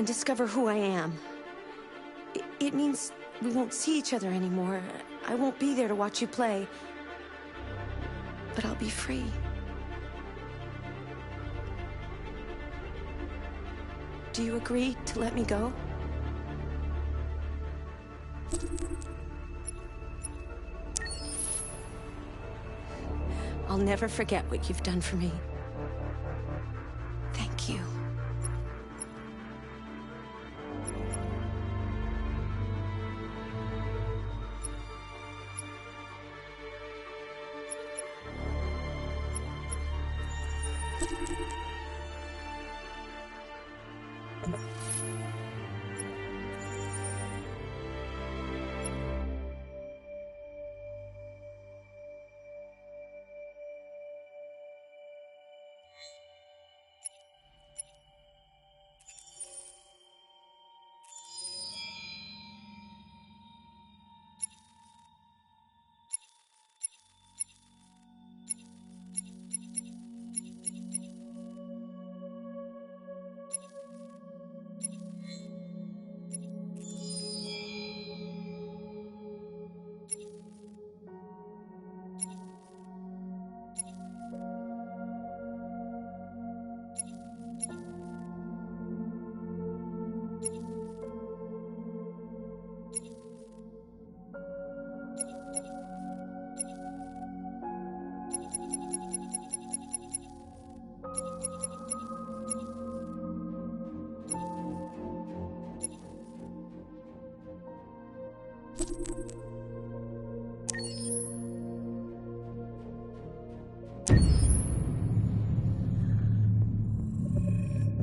and discover who I am. It means we won't see each other anymore. I won't be there to watch you play. But I'll be free. Do you agree to let me go? I'll never forget what you've done for me. Thank you.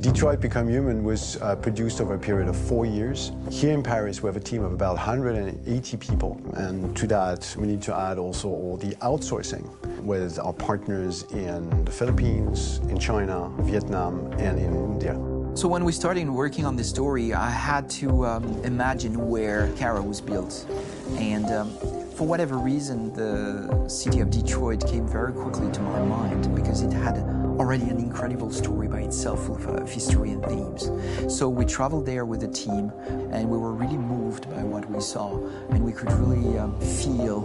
Detroit Become Human was produced over a period of 4 years. Here in Paris, we have a team of about 180 people. And to that, we need to add also all the outsourcing with our partners in the Philippines, in China, Vietnam, and in India. So when we started working on this story, I had to imagine where Kara was built. And for whatever reason, the city of Detroit came very quickly to my mind because it had already an incredible story by itself full of history and themes. So we traveled there with the team and we were really moved by what we saw, and we could really feel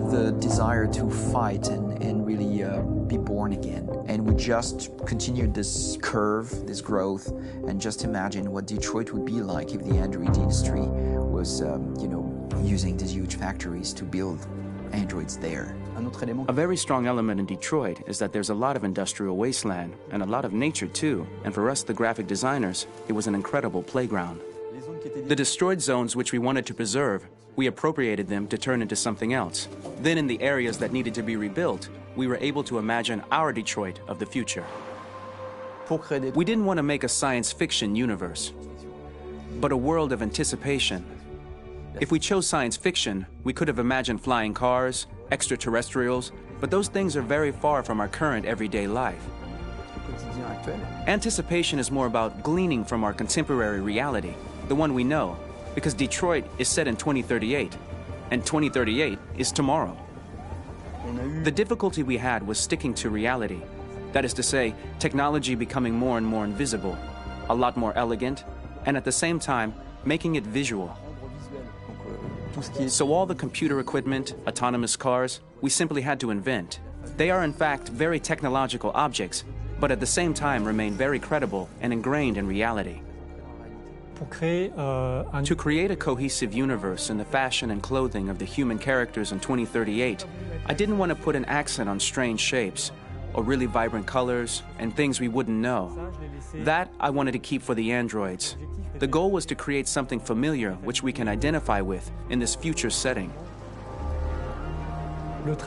the desire to fight and really be born again. And we just continued this curve, this growth, and just imagine what Detroit would be like if the android industry was, using these huge factories to build androids there. A very strong element in Detroit is that there's a lot of industrial wasteland and a lot of nature too, and for us, the graphic designers, it was an incredible playground. The destroyed zones which we wanted to preserve, we appropriated them to turn into something else. Then in the areas that needed to be rebuilt, we were able to imagine our Detroit of the future. We didn't want to make a science fiction universe, but a world of anticipation. If we chose science fiction, we could have imagined flying cars, extraterrestrials, but those things are very far from our current everyday life. Anticipation is more about gleaning from our contemporary reality, the one we know, because Detroit is set in 2038, and 2038 is tomorrow. The difficulty we had was sticking to reality. That is to say, technology becoming more and more invisible, a lot more elegant, and at the same time, making it visual. So all the computer equipment, autonomous cars, we simply had to invent. They are in fact very technological objects, but at the same time remain very credible and ingrained in reality. To create a cohesive universe in the fashion and clothing of the human characters in 2038, I didn't want to put an accent on strange shapes, or really vibrant colors, and things we wouldn't know. That I wanted to keep for the androids. The goal was to create something familiar which we can identify with in this future setting. Working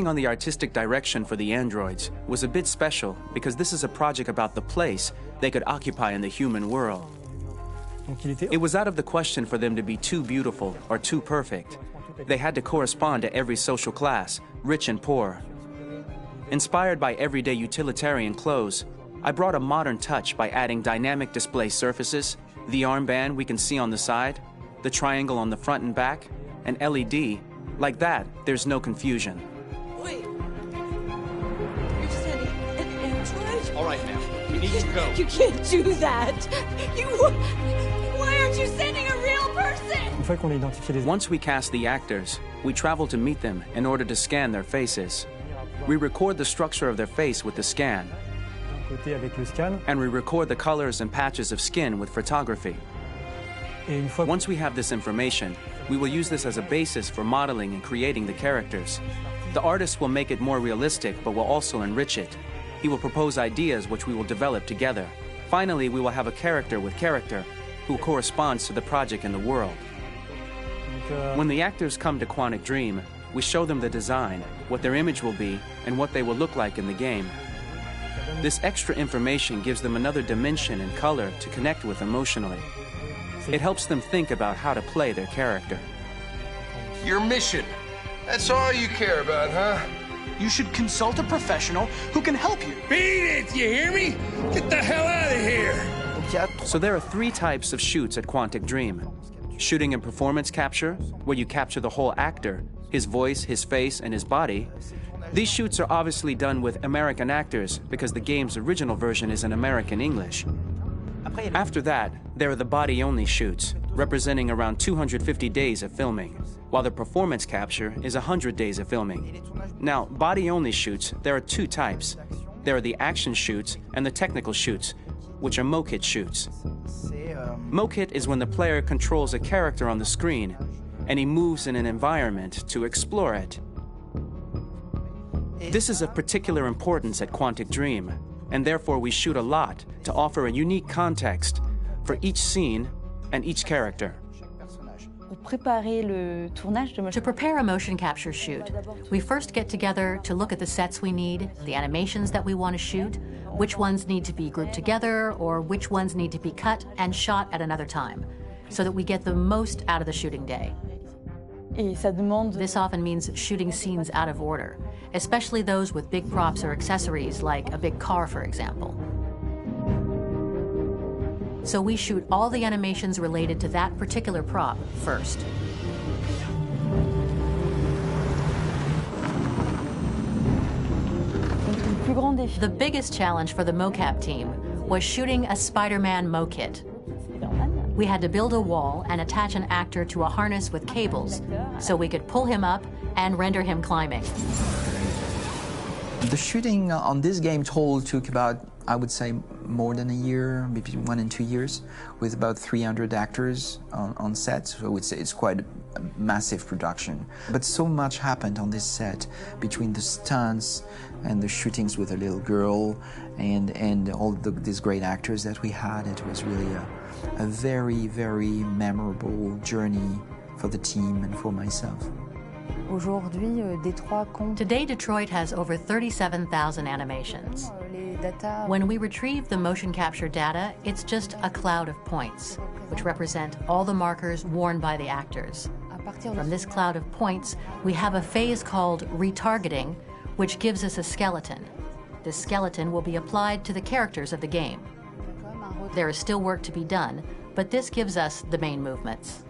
on the artistic direction for the androids was a bit special because this is a project about the place they could occupy in the human world. It was out of the question for them to be too beautiful or too perfect. They had to correspond to every social class, rich and poor. Inspired by everyday utilitarian clothes, I brought a modern touch by adding dynamic display surfaces, the armband we can see on the side, the triangle on the front and back, an LED. Like that, there's no confusion. Wait. You just had an android? All right, ma'am. We need to go. You can't do that. Why aren't you sending a real person? Once we cast the actors, we travel to meet them in order to scan their faces. We record the structure of their face with the scan, and we record the colors and patches of skin with photography. Once we have this information, we will use this as a basis for modeling and creating the characters. The artist will make it more realistic, but will also enrich it. He will propose ideas which we will develop together. Finally, we will have a character with character who corresponds to the project and the world. When the actors come to Quantic Dream, we show them the design, what their image will be, and what they will look like in the game. This extra information gives them another dimension and color to connect with emotionally. It helps them think about how to play their character. Your mission. That's all you care about, huh? You should consult a professional who can help you. Beat it, you hear me? Get the hell out of here! So there are 3 types of shoots at Quantic Dream. Shooting and performance capture, where you capture the whole actor, his voice, his face, and his body. These shoots are obviously done with American actors because the game's original version is in American English. After that, there are the body-only shoots, representing around 250 days of filming, while the performance capture is 100 days of filming. Now, body-only shoots, there are 2 types. There are the action shoots and the technical shoots, which are mo-kit shoots. Mo-kit is when the player controls a character on the screen, and he moves in an environment to explore it. This is of particular importance at Quantic Dream, and therefore we shoot a lot to offer a unique context for each scene and each character. To prepare a motion capture shoot, we first get together to look at the sets we need, the animations that we want to shoot, which ones need to be grouped together, or which ones need to be cut and shot at another time, so that we get the most out of the shooting day. This often means shooting scenes out of order, especially those with big props or accessories, like a big car, for example. So we shoot all the animations related to that particular prop first. The biggest challenge for the mocap team was shooting a Spider-Man mo-kit. We had to build a wall and attach an actor to a harness with cables so we could pull him up and render him climbing. The shooting on this game total took about, I would say, more than a year, maybe 1 and 2 years, with about 300 actors on set. So I would say it's quite a massive production. But so much happened on this set between the stunts and the shootings with a little girl and all these great actors that we had. It was really a very, very memorable journey for the team and for myself. Today, Detroit has over 37,000 animations. When we retrieve the motion capture data, it's just a cloud of points, which represent all the markers worn by the actors. From this cloud of points, we have a phase called retargeting, which gives us a skeleton. This skeleton will be applied to the characters of the game. There is still work to be done, but this gives us the main movements.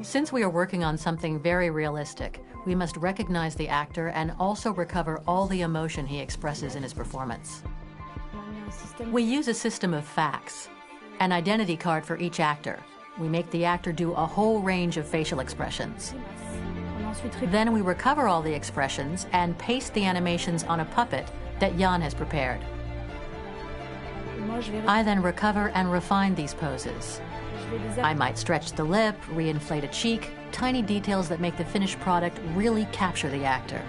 Since we are working on something very realistic, we must recognize the actor and also recover all the emotion he expresses in his performance. We use a system of facts, an identity card for each actor. We make the actor do a whole range of facial expressions. Then we recover all the expressions and paste the animations on a puppet that Jan has prepared. I then recover and refine these poses. I might stretch the lip, reinflate a cheek, tiny details that make the finished product really capture the actor.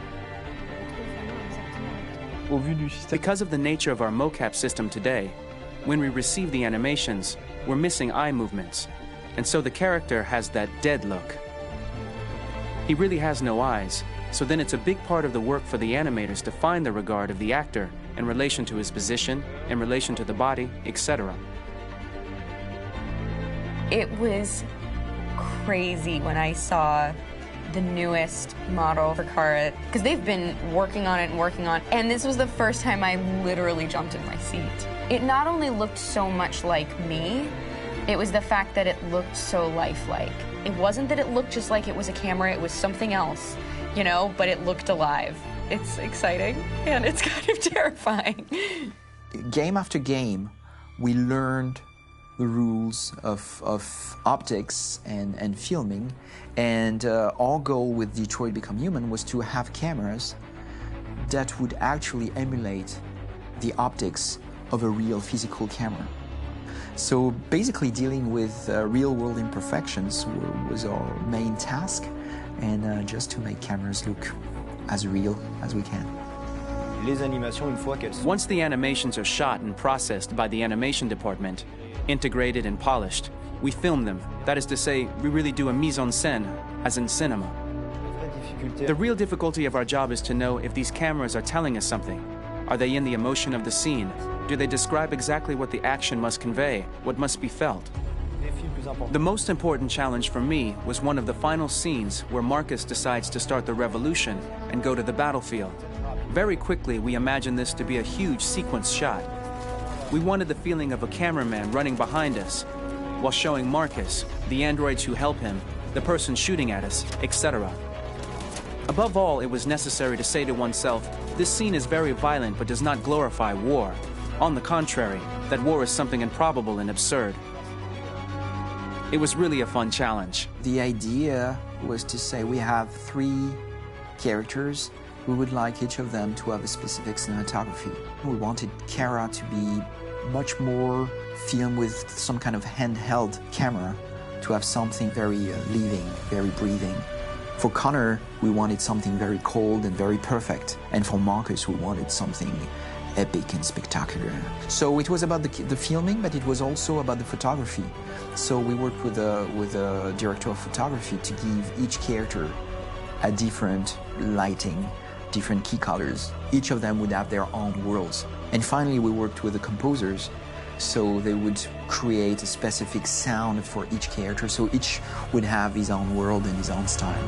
Because of the nature of our mocap system today, when we receive the animations, we're missing eye movements, and so the character has that dead look. He really has no eyes, so then it's a big part of the work for the animators to find the regard of the actor in relation to his position, in relation to the body, etc. It was crazy when I saw the newest model for Kara, because they've been working on it and working on it, and this was the first time I literally jumped in my seat. It not only looked so much like me, it was the fact that it looked so lifelike. It wasn't that it looked just like it was a camera, it was something else, you know, but it looked alive. It's exciting, and it's kind of terrifying. game after game, we learned the rules of optics and filming, and our goal with Detroit Become Human was to have cameras that would actually emulate the optics of a real physical camera. So basically dealing with real-world imperfections was our main task, and just to make cameras look as real as we can. Once the animations are shot and processed by the animation department, integrated and polished, we film them. That is to say, we really do a mise en scène, as in cinema. The real difficulty of our job is to know if these cameras are telling us something. Are they in the emotion of the scene? Do they describe exactly what the action must convey, what must be felt? The most important challenge for me was one of the final scenes where Marcus decides to start the revolution and go to the battlefield. Very quickly, we imagined this to be a huge sequence shot. We wanted the feeling of a cameraman running behind us while showing Marcus, the androids who help him, the person shooting at us, etc. Above all, it was necessary to say to oneself, this scene is very violent but does not glorify war. On the contrary, that war is something improbable and absurd. It was really a fun challenge. The idea was to say we have 3 characters. We would like each of them to have a specific cinematography. We wanted Kara to be much more filmed with some kind of handheld camera, to have something very living, very breathing. For Connor, we wanted something very cold and very perfect. And for Marcus, we wanted something epic and spectacular. So it was about the filming, but it was also about the photography. So we worked with a director of photography to give each character a different lighting, different key colors. Each of them would have their own worlds. And finally, we worked with the composers, so they would create a specific sound for each character, so each would have his own world and his own style.